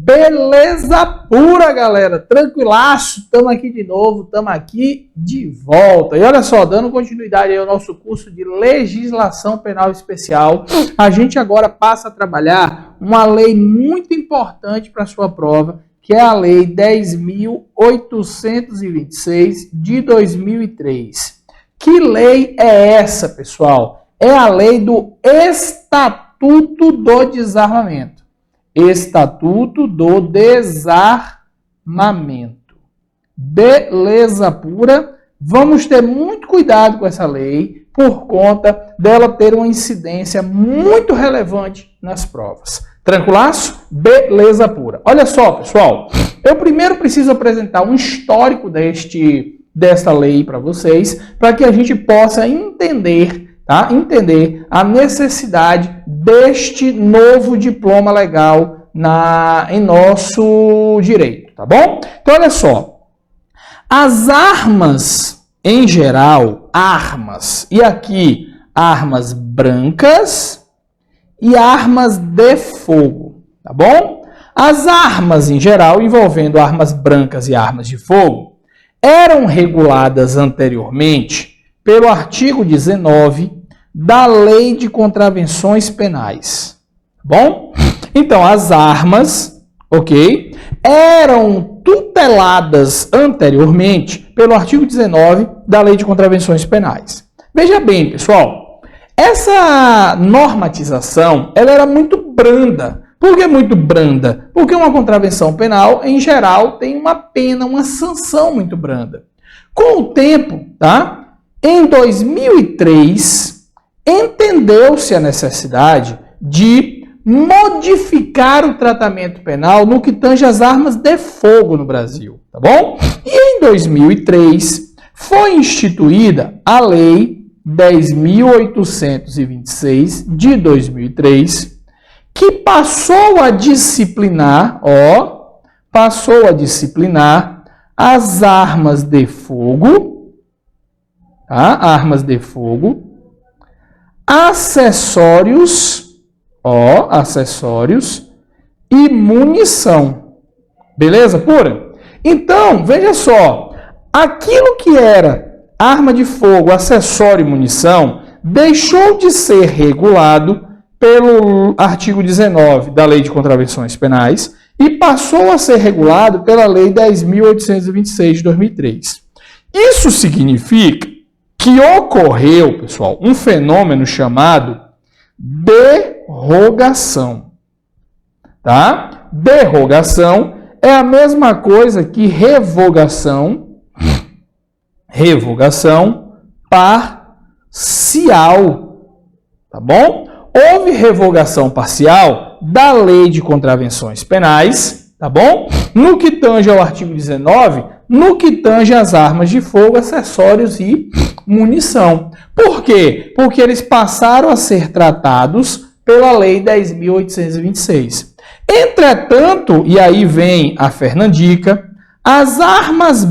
Beleza pura, galera, tranquilaço, estamos aqui de novo, estamos aqui de volta. E olha só, dando continuidade aí ao nosso curso de Legislação Penal Especial, a gente agora passa a trabalhar uma lei muito importante para a sua prova, que é a Lei 10.826 de 2003. Que lei é essa, pessoal? É a lei do Estatuto do Desarmamento. Estatuto do Desarmamento. Beleza pura? Vamos ter muito cuidado com essa lei, por conta dela ter uma incidência muito relevante nas provas. Tranquilaço? Beleza pura. Olha só, pessoal, eu primeiro preciso apresentar um histórico desta lei para vocês, para que a gente possa entender, tá? Entender a necessidade deste novo diploma legal em nosso direito, tá bom? Então, olha só. As armas, em geral, e aqui, armas brancas e armas de fogo, tá bom? As armas, em geral, envolvendo armas brancas e armas de fogo, eram reguladas anteriormente pelo artigo 19 da Lei de Contravenções Penais, tá bom? Então, as armas, ok, eram tuteladas anteriormente pelo artigo 19 da Lei de Contravenções Penais. Veja bem, pessoal, essa normatização, ela era muito branda. Por que muito branda? Porque uma contravenção penal, em geral, tem uma pena, uma sanção muito branda. Com o tempo, tá? Em 2003, entendeu-se a necessidade de modificar o tratamento penal no que tange às armas de fogo no Brasil, tá bom? E em 2003 foi instituída a Lei 10.826 de 2003, que passou a disciplinar as armas de fogo, tá? Armas de fogo, acessórios e munição. Beleza pura? Então, veja só, aquilo que era arma de fogo, acessório e munição, deixou de ser regulado pelo artigo 19 da Lei de Contravenções Penais e passou a ser regulado pela Lei 10.826 de 2003. Isso significa que ocorreu, pessoal, um fenômeno chamado derrogação, tá? Derrogação é a mesma coisa que revogação parcial, tá bom? Houve revogação parcial da Lei de Contravenções Penais, tá bom? No que tange ao artigo 19, no que tange às armas de fogo, acessórios e munição. Por quê? Porque eles passaram a ser tratados pela Lei 10.826. Entretanto, e aí vem a Fernandica, as armas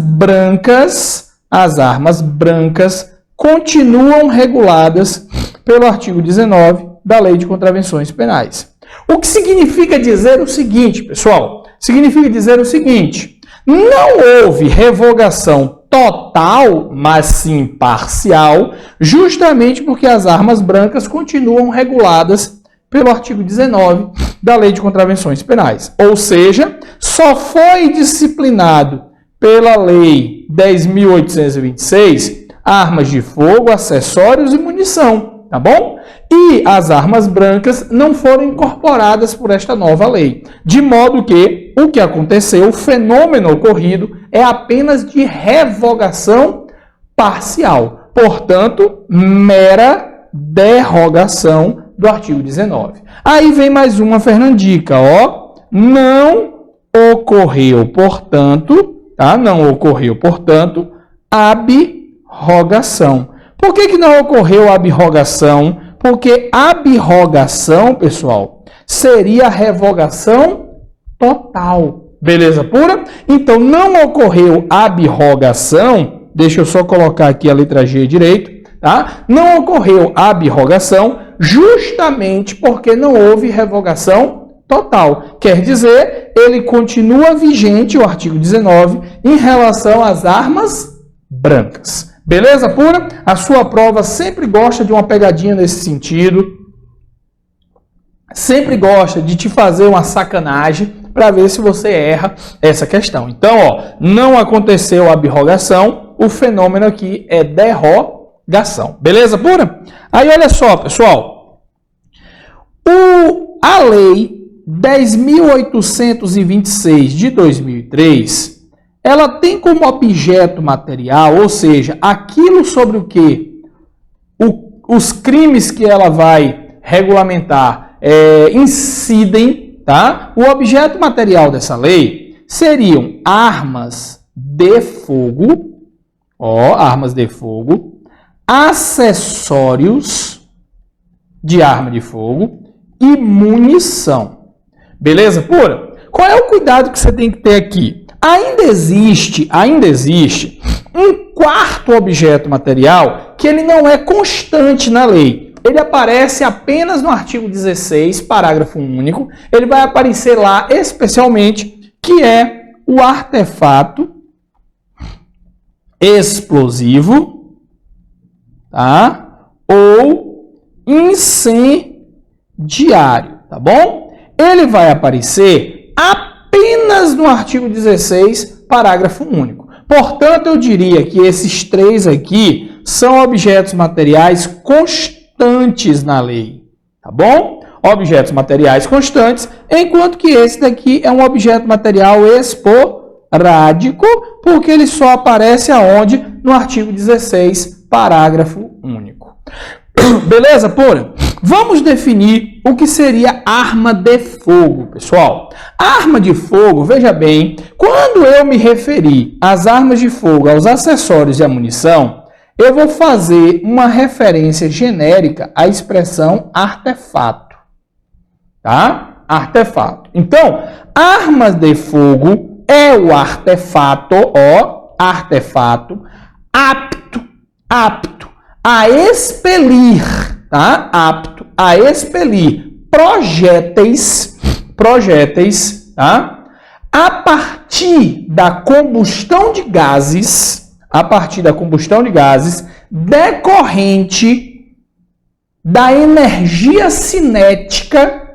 brancas continuam reguladas pelo artigo 19 da Lei de Contravenções Penais. O que significa dizer o seguinte, pessoal? Significa dizer o seguinte: não houve revogação total, mas sim parcial, justamente porque as armas brancas continuam reguladas pelo artigo 19 da Lei de Contravenções Penais. Ou seja, só foi disciplinado pela Lei 10.826 armas de fogo, acessórios e munição, tá bom? E as armas brancas não foram incorporadas por esta nova lei. De modo que o que aconteceu, o fenômeno ocorrido, é apenas de revogação parcial. Portanto, mera derrogação do artigo 19. Aí vem mais uma Fernandica, não ocorreu, portanto, tá? Não ocorreu, portanto, abrogação. Por que não ocorreu abrogação? Porque abrogação, pessoal, seria a revogação total. Beleza pura? Então, não ocorreu abrogação, deixa eu só colocar aqui a letra G direito, tá? Não ocorreu abrogação justamente porque não houve revogação total. Quer dizer, ele continua vigente, o artigo 19, em relação às armas brancas. Beleza pura? A sua prova sempre gosta de uma pegadinha nesse sentido. Sempre gosta de te fazer uma sacanagem para ver se você erra essa questão. Então, ó, não aconteceu a abrogação, o fenômeno aqui é derrogação. Beleza pura? Aí, olha só, pessoal. A lei 10.826 de 2003, ela tem como objeto material, ou seja, aquilo sobre o que os crimes que ela vai regulamentar incidem, tá? O objeto material dessa lei seriam armas de fogo, armas de fogo, acessórios de arma de fogo e munição. Beleza pura? Qual é o cuidado que você tem que ter aqui? Ainda existe um quarto objeto material que ele não é constante na lei. Ele aparece apenas no artigo 16, parágrafo único. Ele vai aparecer lá especialmente, que é o artefato explosivo, tá? Ou incendiário, tá bom? Ele vai aparecer apenas no artigo 16, parágrafo único. Portanto, eu diria que esses três aqui são objetos materiais constantes na lei, tá bom? Objetos materiais constantes, enquanto que esse daqui é um objeto material esporádico, porque ele só aparece aonde? No artigo 16, parágrafo único. Beleza, pura? Vamos definir o que seria arma de fogo, pessoal. Arma de fogo, veja bem, quando eu me referi às armas de fogo, aos acessórios e à munição, eu vou fazer uma referência genérica à expressão artefato, tá? Artefato. Então, armas de fogo é o artefato, artefato apto a expelir, tá? Apto a expelir projéteis, tá? A partir da combustão de gases, decorrente da energia cinética,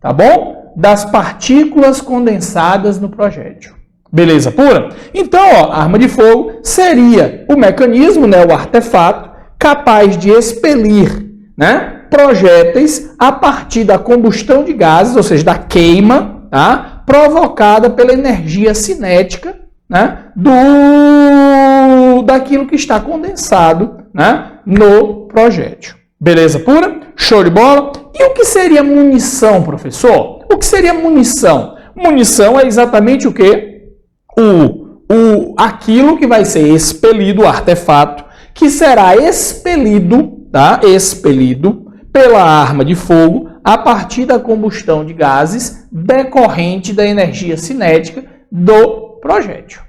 tá bom? Das partículas condensadas no projétil. Beleza pura? Então, arma de fogo seria o mecanismo, né, o artefato, capaz de expelir, né, projéteis a partir da combustão de gases, ou seja, da queima, tá, provocada pela energia cinética, né, daquilo que está condensado, né, no projétil. Beleza pura? Show de bola? E o que seria munição, professor? O que seria munição? Munição é exatamente o quê? Aquilo que vai ser expelido, o artefato, que será expelido, tá? Expelido pela arma de fogo a partir da combustão de gases decorrente da energia cinética do projétil,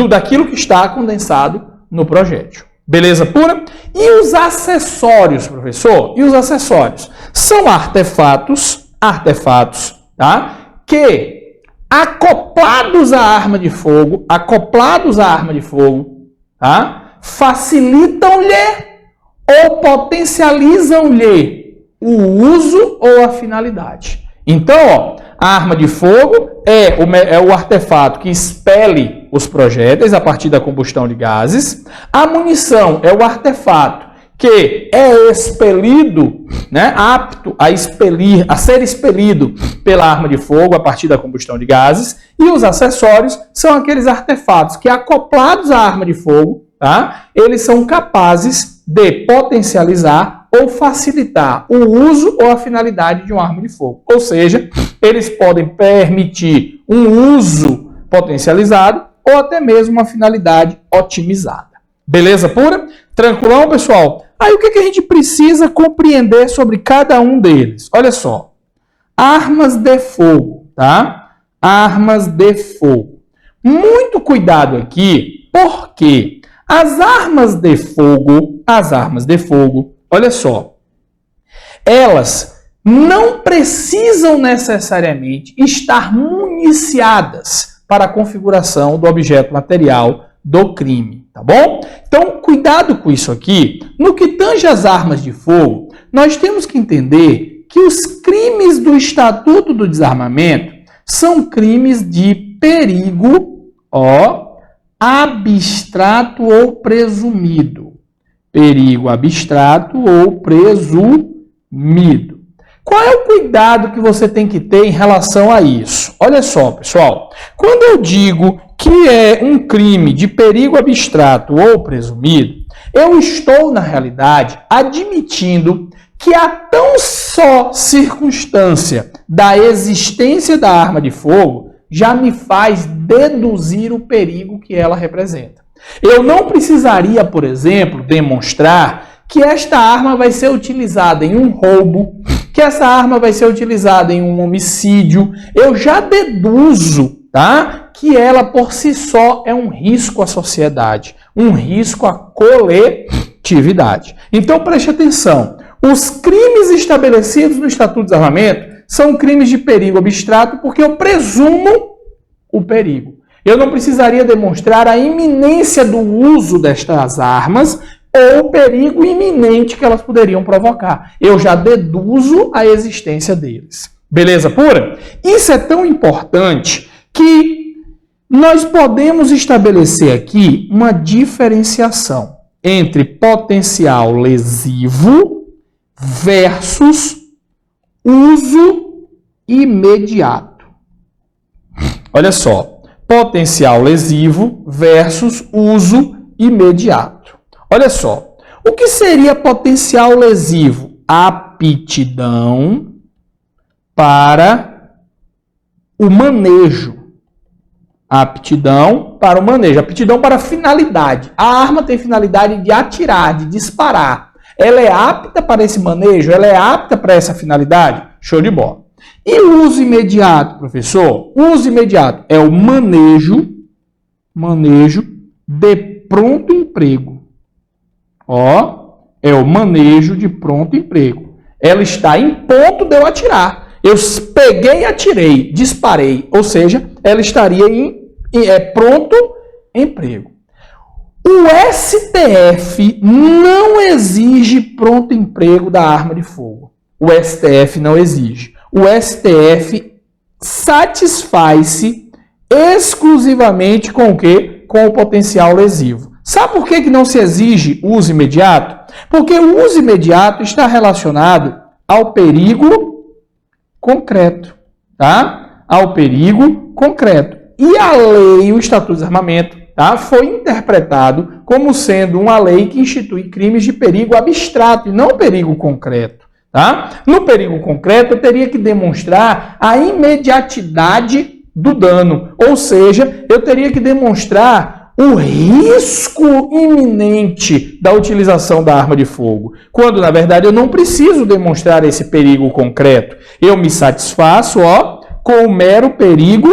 daquilo que está condensado no projétil. Beleza pura? E os acessórios, professor? E os acessórios? São artefatos, tá? Que acoplados à arma de fogo, tá? Facilitam-lhe ou potencializam-lhe o uso ou a finalidade. Então, a arma de fogo é o artefato que expele os projéteis a partir da combustão de gases. A munição é o artefato que é expelido, né, apto a ser expelido pela arma de fogo a partir da combustão de gases. E os acessórios são aqueles artefatos que, acoplados à arma de fogo, tá, eles são capazes de potencializar ou facilitar o uso ou a finalidade de uma arma de fogo. Ou seja, eles podem permitir um uso potencializado ou até mesmo uma finalidade otimizada. Beleza pura? Tranquilão, pessoal? Aí o que a gente precisa compreender sobre cada um deles? Olha só. Armas de fogo, tá? Armas de fogo. Muito cuidado aqui, porque as armas de fogo, olha só, elas não precisam necessariamente estar municiadas para a configuração do objeto material do crime, tá bom? Então, cuidado com isso aqui. No que tange às armas de fogo, nós temos que entender que os crimes do Estatuto do Desarmamento são crimes de perigo, abstrato ou presumido. Perigo abstrato ou presumido. Qual é o cuidado que você tem que ter em relação a isso? Olha só, pessoal. Quando eu digo que é um crime de perigo abstrato ou presumido, eu estou, na realidade, admitindo que a tão só circunstância da existência da arma de fogo já me faz deduzir o perigo que ela representa. Eu não precisaria, por exemplo, demonstrar que esta arma vai ser utilizada em um roubo, que essa arma vai ser utilizada em um homicídio. Eu já deduzo, tá, que ela por si só é um risco à sociedade, um risco à coletividade. Então preste atenção, os crimes estabelecidos no Estatuto do Desarmamento são crimes de perigo abstrato porque eu presumo o perigo. Eu não precisaria demonstrar a iminência do uso destas armas ou o perigo iminente que elas poderiam provocar. Eu já deduzo a existência deles. Beleza pura? Isso é tão importante que nós podemos estabelecer aqui uma diferenciação entre potencial lesivo versus uso imediato. Olha só, potencial lesivo versus uso imediato. Olha só, o que seria potencial lesivo? Aptidão para o manejo. Aptidão para o manejo. Aptidão para finalidade. A arma tem finalidade de atirar, de disparar. Ela é apta para esse manejo? Ela é apta para essa finalidade? Show de bola. E o uso imediato, professor? O uso imediato é o manejo de pronto emprego. É o manejo de pronto emprego. Ela está em ponto de eu atirar. Eu peguei e atirei, disparei. Ou seja, ela estaria em pronto emprego. O STF não exige pronto emprego da arma de fogo. O STF não exige. O STF satisfaz-se exclusivamente com o quê? Com o potencial lesivo. Sabe por que não se exige uso imediato? Porque o uso imediato está relacionado ao perigo concreto, tá? Ao perigo concreto. E a lei, o Estatuto do Desarmamento, tá, foi interpretado como sendo uma lei que institui crimes de perigo abstrato e não perigo concreto. Tá? No perigo concreto, eu teria que demonstrar a imediatidade do dano, ou seja, eu teria que demonstrar o risco iminente da utilização da arma de fogo, quando, na verdade, eu não preciso demonstrar esse perigo concreto. Eu me satisfaço com o mero perigo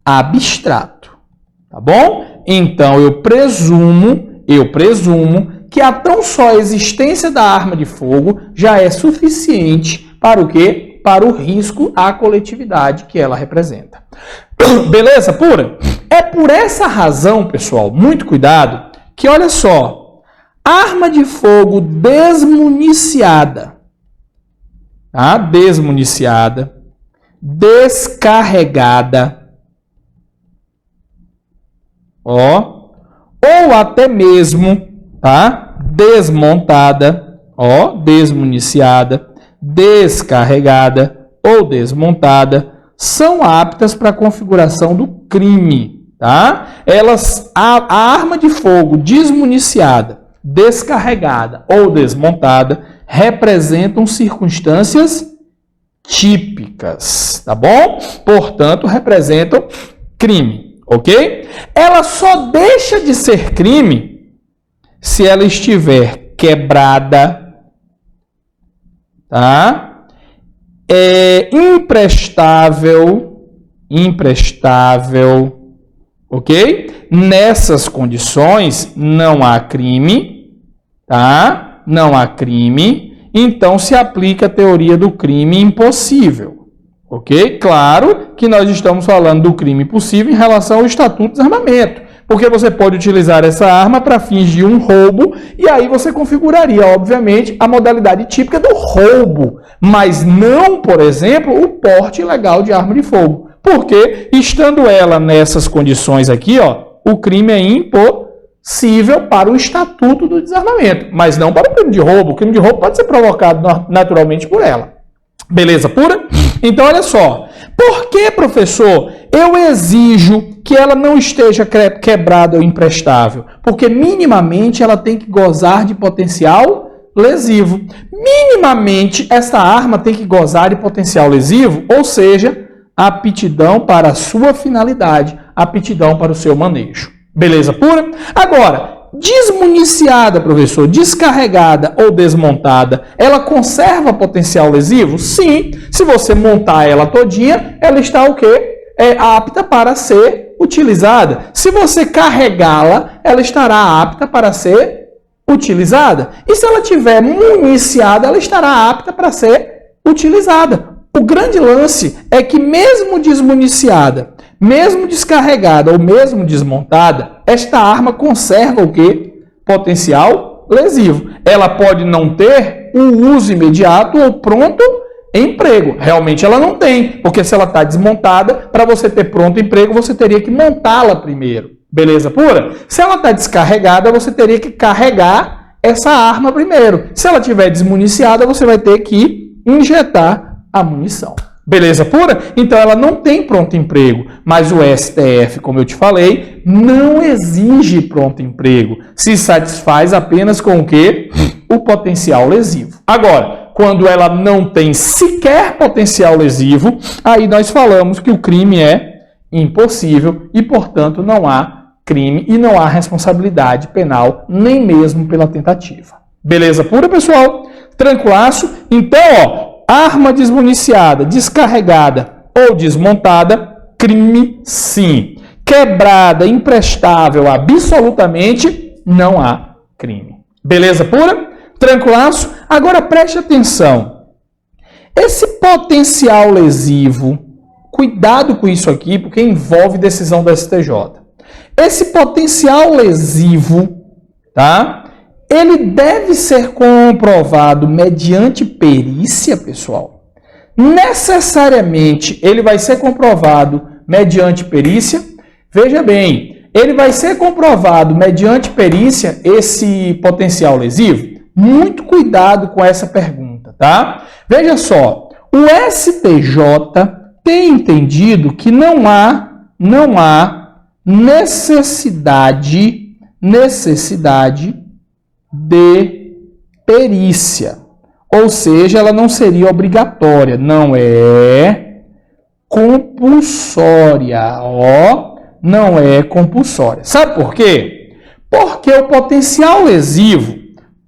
abstrato. Tá bom? Então, eu presumo que a tão só existência da arma de fogo já é suficiente para o quê? Para o risco à coletividade que ela representa. Beleza pura? É por essa razão, pessoal, muito cuidado, que olha só, arma de fogo desmuniciada, tá? Desmuniciada, descarregada, ou até mesmo, tá? Desmontada, desmuniciada, descarregada ou desmontada, são aptas para a configuração do crime, tá? A arma de fogo desmuniciada, descarregada ou desmontada representam circunstâncias típicas, tá bom? Portanto, representam crime, ok? Ela só deixa de ser crime se ela estiver quebrada, tá? Imprestável, ok? Nessas condições não há crime, tá? Não há crime então se aplica a teoria do crime impossível. Ok? Claro que nós estamos falando do crime possível em relação ao Estatuto de Desarmamento, porque você pode utilizar essa arma para fins de um roubo, e aí você configuraria, obviamente, a modalidade típica do roubo, mas não, por exemplo, o porte ilegal de arma de fogo. Porque, estando ela nessas condições aqui, ó, o crime é impossível para o Estatuto do Desarmamento, mas não para o crime de roubo. O crime de roubo pode ser provocado naturalmente por ela. Beleza pura? Então, olha só. Por que, professor, eu exijo que ela não esteja quebrada ou imprestável? Porque, minimamente, ela tem que gozar de potencial lesivo. Minimamente, essa arma tem que gozar de potencial lesivo, ou seja, aptidão para a sua finalidade, aptidão para o seu manejo. Beleza pura? Agora, desmuniciada, professor, descarregada ou desmontada, ela conserva potencial lesivo? Sim. Se você montar ela todinha, ela está o quê? Apta para ser utilizada. Se você carregá-la, ela estará apta para ser utilizada. E se ela estiver municiada, ela estará apta para ser utilizada. O grande lance é que mesmo desmuniciada, mesmo descarregada ou mesmo desmontada, esta arma conserva o quê? Potencial lesivo. Ela pode não ter um uso imediato ou pronto emprego. Realmente ela não tem, porque se ela está desmontada, para você ter pronto emprego, você teria que montá-la primeiro. Beleza pura? Se ela está descarregada, você teria que carregar essa arma primeiro. Se ela estiver desmuniciada, você vai ter que injetar a munição. Beleza pura? Então ela não tem pronto emprego, mas o STF, como eu te falei, não exige pronto emprego. Se satisfaz apenas com o quê? O potencial lesivo. Agora, quando ela não tem sequer potencial lesivo, aí nós falamos que o crime é impossível e, portanto, não há crime e não há responsabilidade penal, nem mesmo pela tentativa. Beleza pura, pessoal? Tranquilaço? Então, ó, arma desmuniciada, descarregada ou desmontada, crime sim. Quebrada, imprestável, absolutamente, não há crime. Beleza pura? Tranquilaço? Agora preste atenção. Esse potencial lesivo, cuidado com isso aqui, porque envolve decisão do STJ. Esse potencial lesivo, tá? Ele deve ser comprovado mediante perícia, pessoal. Necessariamente, ele vai ser comprovado mediante perícia. Veja bem, ele vai ser comprovado mediante perícia, esse potencial lesivo? Muito cuidado com essa pergunta, tá? Veja só, o STJ tem entendido que não há necessidade de perícia. Ou seja, ela não seria obrigatória, não é compulsória, ó, não é compulsória. Sabe por quê? Porque o potencial lesivo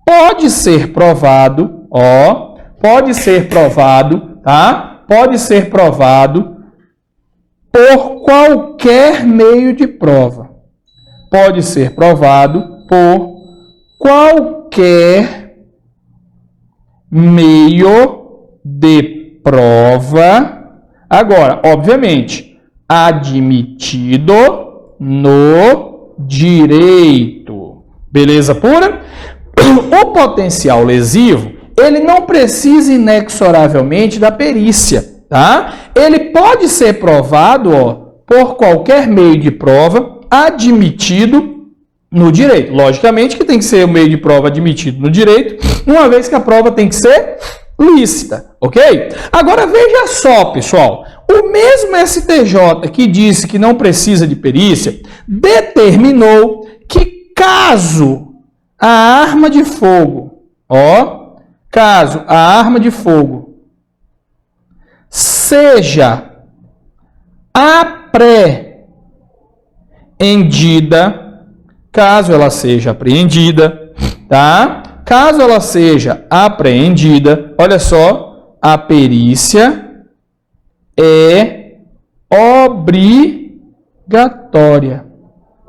pode ser provado, ó, pode ser provado, tá? Pode ser provado por qualquer meio de prova. Pode ser provado por qualquer meio de prova. Agora, obviamente, admitido no direito. Beleza pura? O potencial lesivo, ele não precisa inexoravelmente da perícia, tá? Ele pode ser provado, ó, por qualquer meio de prova admitido no direito. Logicamente que tem que ser o meio de prova admitido no direito, uma vez que a prova tem que ser lícita, ok? Agora veja só, pessoal, o mesmo STJ que disse que não precisa de perícia, determinou que caso a arma de fogo, ó, caso a arma de fogo seja apreendida, caso ela seja apreendida, tá? Caso ela seja apreendida, olha só, a perícia é obrigatória,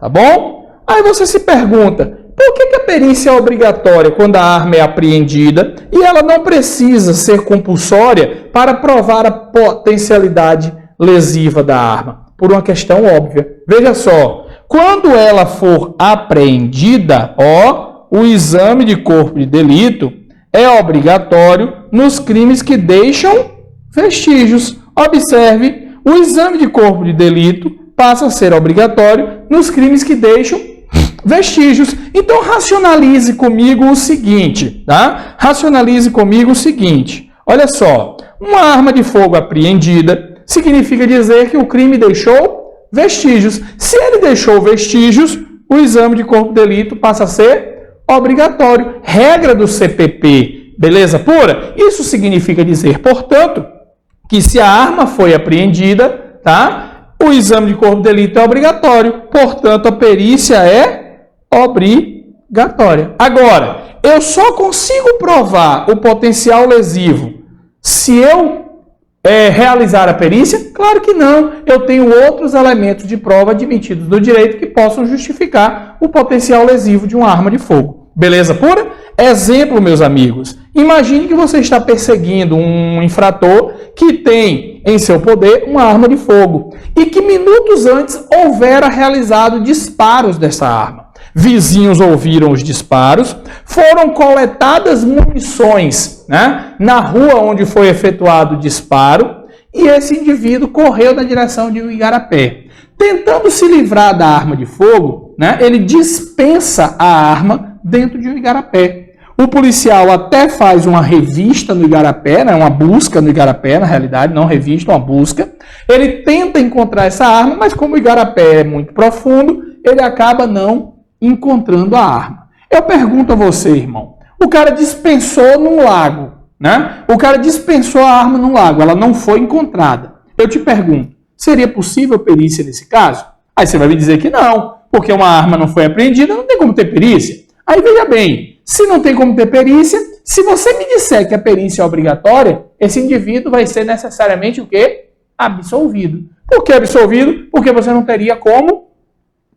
tá bom? Aí você se pergunta, por que a perícia é obrigatória quando a arma é apreendida e ela não precisa ser compulsória para provar a potencialidade lesiva da arma, por uma questão óbvia. Veja só, quando ela for apreendida, o exame de corpo de delito é obrigatório nos crimes que deixam vestígios. Observe, o exame de corpo de delito passa a ser obrigatório nos crimes que deixam vestígios. Então, racionalize comigo o seguinte, tá? Racionalize comigo o seguinte. Olha só, uma arma de fogo apreendida significa dizer que o crime deixou vestígios. Se ele deixou vestígios, o exame de corpo de delito passa a ser obrigatório. Regra do CPP, beleza pura? Isso significa dizer, portanto, que se a arma foi apreendida, tá? O exame de corpo de delito é obrigatório. Portanto, a perícia é obrigatória. Agora, eu só consigo provar o potencial lesivo se eu realizar a perícia? Claro que não. Eu tenho outros elementos de prova admitidos no direito que possam justificar o potencial lesivo de uma arma de fogo. Beleza pura? Exemplo, meus amigos. Imagine que você está perseguindo um infrator que tem em seu poder uma arma de fogo e que minutos antes houvera realizado disparos dessa arma. Vizinhos ouviram os disparos, foram coletadas munições, né, na rua onde foi efetuado o disparo e esse indivíduo correu na direção de um igarapé. Tentando se livrar da arma de fogo, né, ele dispensa a arma dentro de um igarapé. O policial até faz uma revista no igarapé, né, uma busca no igarapé, na realidade, não revista, uma busca. Ele tenta encontrar essa arma, mas como o igarapé é muito profundo, ele acaba não encontrando a arma. Eu pergunto a você, irmão, o cara dispensou num lago, né? O cara dispensou a arma num lago, ela não foi encontrada. Eu te pergunto, seria possível perícia nesse caso? Aí você vai me dizer que não, porque uma arma não foi apreendida, não tem como ter perícia. Aí veja bem, se não tem como ter perícia, se você me disser que a perícia é obrigatória, esse indivíduo vai ser necessariamente o quê? Absolvido. Por que absolvido? Porque você não teria como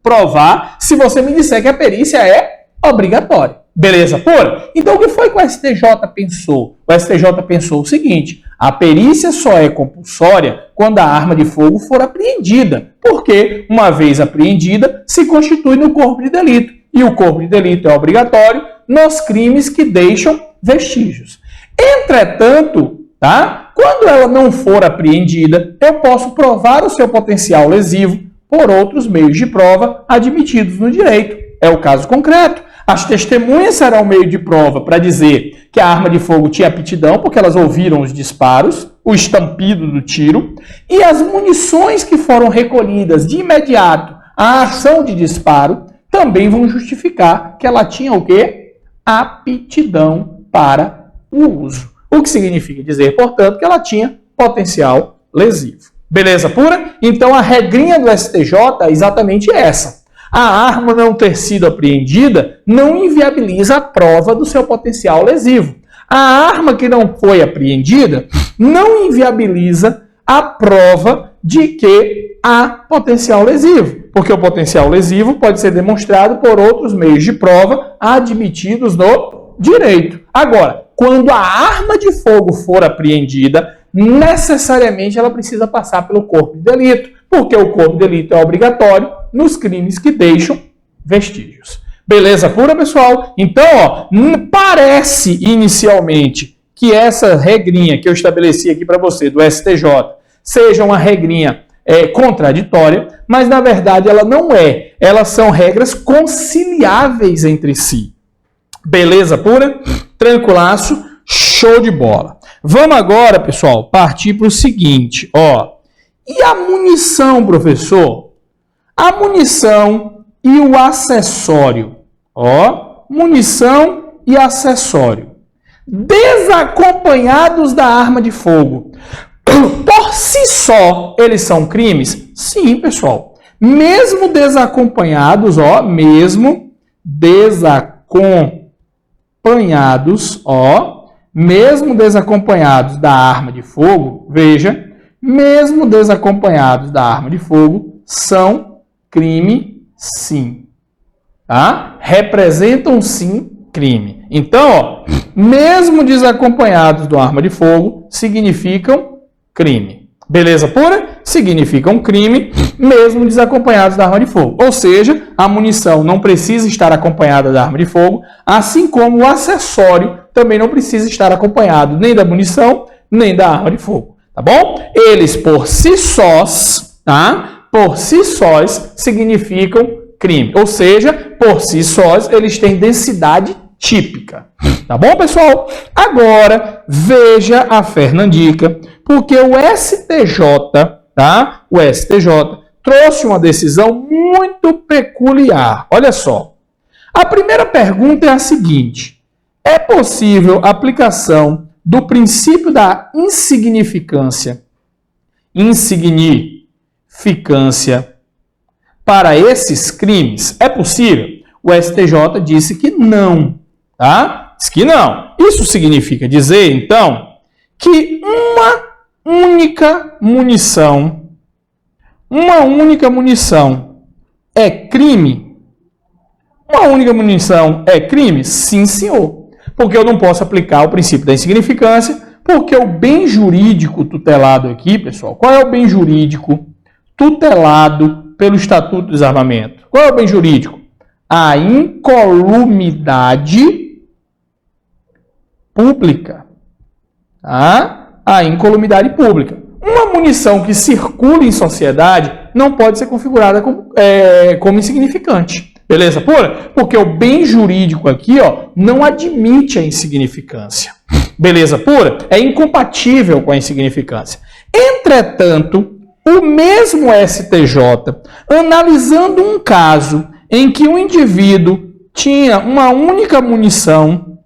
provar se você me disser que a perícia é obrigatória. Beleza pura? Então, o que foi que o STJ pensou? O STJ pensou o seguinte: a perícia só é compulsória quando a arma de fogo for apreendida, porque, uma vez apreendida, se constitui no corpo de delito. E o corpo de delito é obrigatório nos crimes que deixam vestígios. Entretanto, tá? Quando ela não for apreendida, eu posso provar o seu potencial lesivo por outros meios de prova admitidos no direito. É o caso concreto. As testemunhas serão meio de prova para dizer que a arma de fogo tinha aptidão, porque elas ouviram os disparos, o estampido do tiro, e as munições que foram recolhidas de imediato à ação de disparo também vão justificar que ela tinha o quê? Aptidão para o uso. O que significa dizer, portanto, que ela tinha potencial lesivo. Beleza pura? Então a regrinha do STJ é exatamente essa. A arma não ter sido apreendida não inviabiliza a prova do seu potencial lesivo. A arma que não foi apreendida não inviabiliza a prova de que há potencial lesivo, porque o potencial lesivo pode ser demonstrado por outros meios de prova admitidos no direito. Agora, quando a arma de fogo for apreendida, necessariamente ela precisa passar pelo corpo de delito, porque o corpo de delito é obrigatório nos crimes que deixam vestígios. Beleza pura, pessoal? Então, parece inicialmente que essa regrinha que eu estabeleci aqui para você do STJ seja uma regrinha contraditória, mas na verdade ela não é. Elas são regras conciliáveis entre si. Beleza pura? Tranquilaço? Show de bola. Vamos agora, pessoal, partir para o seguinte, ó. E a munição, professor? A munição e o acessório, ó. Munição e acessório. Desacompanhados da arma de fogo. Por si só, eles são crimes? Sim, pessoal. Mesmo desacompanhados, ó. Mesmo desacompanhados, ó. Mesmo desacompanhados da arma de fogo, veja, mesmo desacompanhados da arma de fogo, são crime sim. tá? Representam sim crime. Então, ó, mesmo desacompanhados de uma arma de fogo, significam crime. Beleza pura? Significam crime, mesmo desacompanhados da arma de fogo. Ou seja, a munição não precisa estar acompanhada da arma de fogo, assim como o acessório também não precisa estar acompanhado nem da munição, nem da arma de fogo. Tá bom? Eles por si sós, tá? Por si sós significam crime. Ou seja, por si sós, eles têm densidade típica. Tá bom, pessoal? Agora, veja a Fernandica, porque o STJ, tá? O STJ trouxe uma decisão muito peculiar. Olha só. A primeira pergunta é a seguinte: é possível a aplicação do princípio da insignificância para esses crimes? É possível? O STJ disse que não, tá? Diz que não. Isso significa dizer, então, que uma única munição é crime? Uma única munição é crime? Sim, senhor. Porque eu não posso aplicar o princípio da insignificância, porque o bem jurídico tutelado aqui, pessoal, qual é o bem jurídico tutelado pelo Estatuto do Desarmamento? Qual é o bem jurídico? A incolumidade pública. Tá? A incolumidade pública. Uma munição que circula em sociedade não pode ser configurada como insignificante. Beleza pura? Porque o bem jurídico aqui, ó, não admite a insignificância. Beleza pura? É incompatível com a insignificância. Entretanto, o mesmo STJ, analisando um caso em que um indivíduo tinha uma única munição,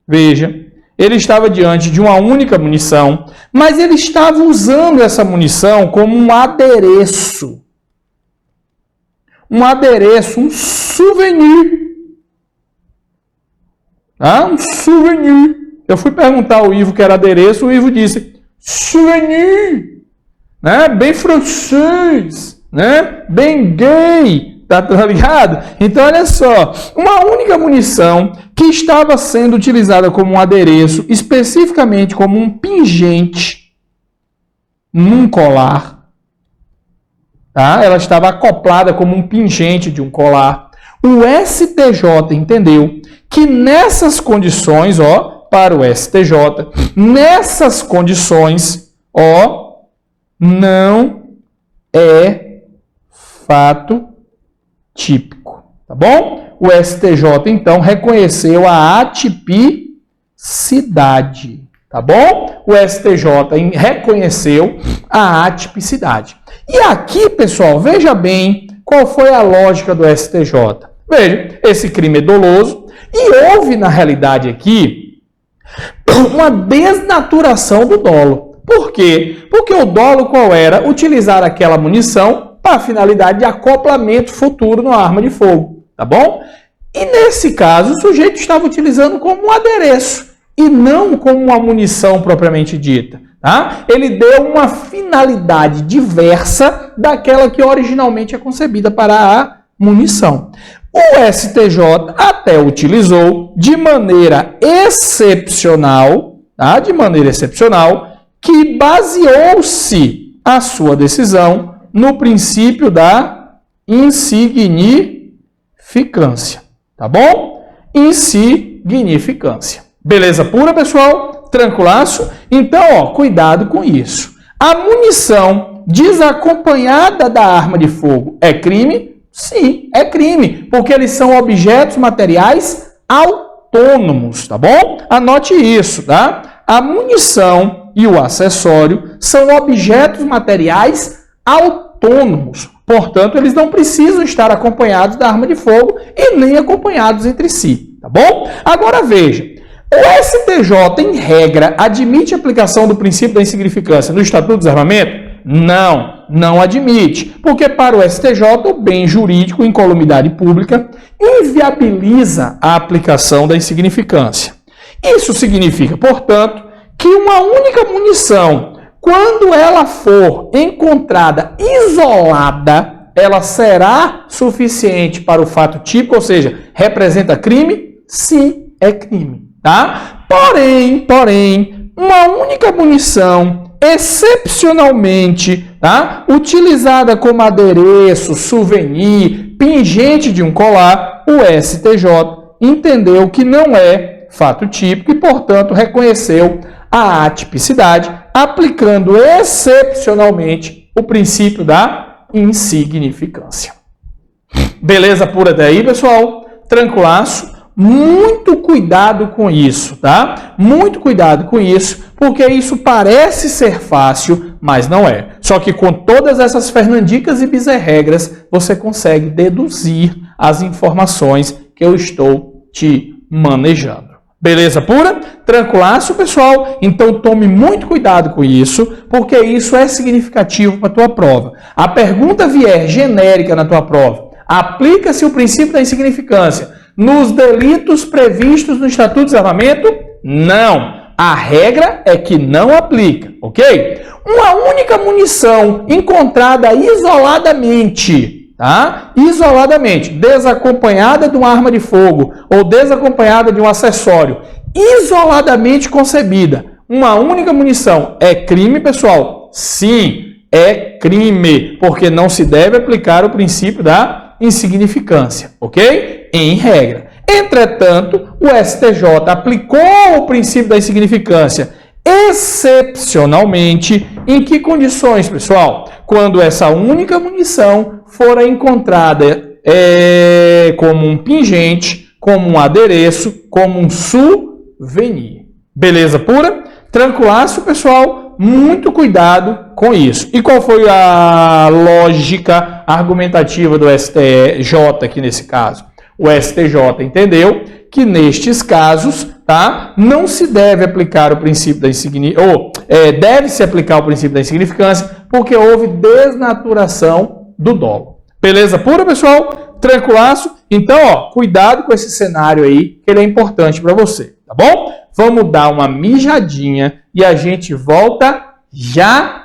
veja, ele estava diante de uma única munição, mas ele estava usando essa munição como um adereço. Um adereço, um souvenir. Um souvenir. Eu fui perguntar ao Ivo que era adereço, o Ivo disse, souvenir. Né? Bem francês, né? Bem gay. Tá ligado? Então, olha só. Uma única munição que estava sendo utilizada como um adereço, especificamente como um pingente num colar. Tá? Ela estava acoplada como um pingente de um colar. O STJ entendeu que nessas condições, ó, para o STJ, nessas condições, ó, não é fato típico, tá bom? O STJ, então, reconheceu a atipicidade, tá bom? O STJ reconheceu a atipicidade. E aqui, pessoal, veja bem qual foi a lógica do STJ. Veja, esse crime é doloso e houve, na realidade, aqui uma desnaturação do dolo. Por quê? Porque o dolo qual era? Utilizar aquela munição para a finalidade de acoplamento futuro numa arma de fogo, tá bom? E nesse caso, o sujeito estava utilizando como um adereço e não como uma munição propriamente dita. Tá? Ele deu uma finalidade diversa daquela que originalmente é concebida para a munição. O STJ até utilizou de maneira excepcional, tá? De maneira excepcional, que baseou-se a sua decisão no princípio da insignificância. Tá bom? Insignificância. Beleza pura, pessoal? Tranquilaço? Então, ó, cuidado com isso. A munição desacompanhada da arma de fogo é crime? Sim, é crime, porque eles são objetos materiais autônomos, tá bom? Anote isso, tá? A munição e o acessório são objetos materiais autônomos. Portanto, eles não precisam estar acompanhados da arma de fogo e nem acompanhados entre si, tá bom? Agora veja. O STJ, em regra, admite a aplicação do princípio da insignificância no Estatuto do Desarmamento? Não, não admite. Porque para o STJ, o bem jurídico, incolumidade pública, inviabiliza a aplicação da insignificância. Isso significa, portanto, que uma única munição, quando ela for encontrada isolada, ela será suficiente para o fato típico, ou seja, representa crime? Sim, é crime, tá? Porém, uma única munição, excepcionalmente, tá, utilizada como adereço, souvenir, pingente de um colar, o STJ entendeu que não é fato típico e, portanto, reconheceu a atipicidade, aplicando excepcionalmente o princípio da insignificância. Beleza pura até aí, pessoal? Tranquilaço? Muito cuidado com isso, tá? Muito cuidado com isso, porque isso parece ser fácil, mas não é. Só que com todas essas fernandicas e bizarregras, você consegue deduzir as informações que eu estou te manejando. Beleza pura? Tranquilaço, pessoal? Então tome muito cuidado com isso, porque isso é significativo para a tua prova. A pergunta vier genérica na tua prova, aplica-se o princípio da insignificância nos delitos previstos no Estatuto de Desarmamento? Não. A regra é que não aplica, ok? Uma única munição encontrada isoladamente, tá? Isoladamente, desacompanhada de uma arma de fogo ou desacompanhada de um acessório, isoladamente concebida, uma única munição, é crime, pessoal? Sim, é crime, porque não se deve aplicar o princípio da insignificância, ok? Em regra. Entretanto, o STJ aplicou o princípio da insignificância excepcionalmente. Em que condições, pessoal? Quando essa única munição for encontrada como um pingente, como um adereço, como um souvenir. Beleza pura? Tranquilaço, pessoal? Muito cuidado com isso. E qual foi a lógica argumentativa do STJ aqui nesse caso? O STJ entendeu que nestes casos, tá, não se deve aplicar o princípio da insignificância, deve-se aplicar o princípio da insignificância, porque houve desnaturação do dolo. Beleza pura, pessoal? Tranquilaço? Então, ó, cuidado com esse cenário aí, que ele é importante para você, tá bom? Vamos dar uma mijadinha e a gente volta já.